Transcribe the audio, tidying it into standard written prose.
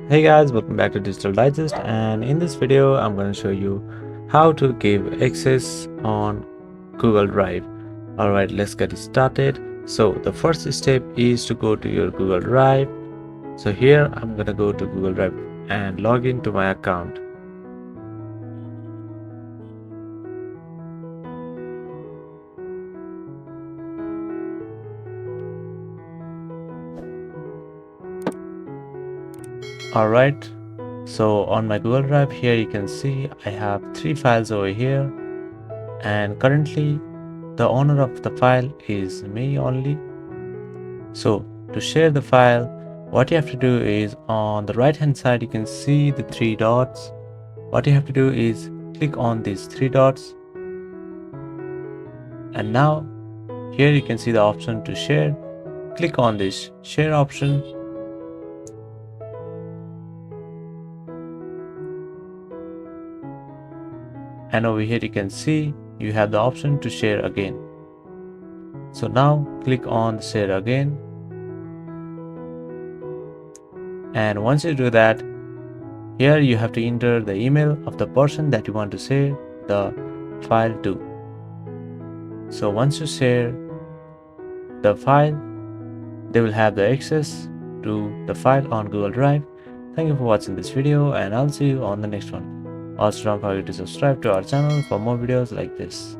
Hey guys, welcome back to Digital Digest, and in this video I'm going to show you how to give access on Google Drive. Alright, let's get started. So the first step is to go to your Google Drive. So here I'm going to go to Google Drive and log into my account. Alright, so on my Google Drive here you can see I have 3 files over here, and currently the owner of the file is me only. So to share the file, what you have to do is on the right hand side you can see the 3 dots. What you have to do is click on these 3 dots, and now here you can see the option to share. Click on this share option, and over here you can see you have the option to share again. So now click on share again, and once you do that, here you have to enter the email of the person that you want to share the file to. So once you share the file, they will have the access to the file on Google Drive. Thank you for watching this video, and I'll see you on the next one. Also, don't forget to subscribe to our channel for more videos like this.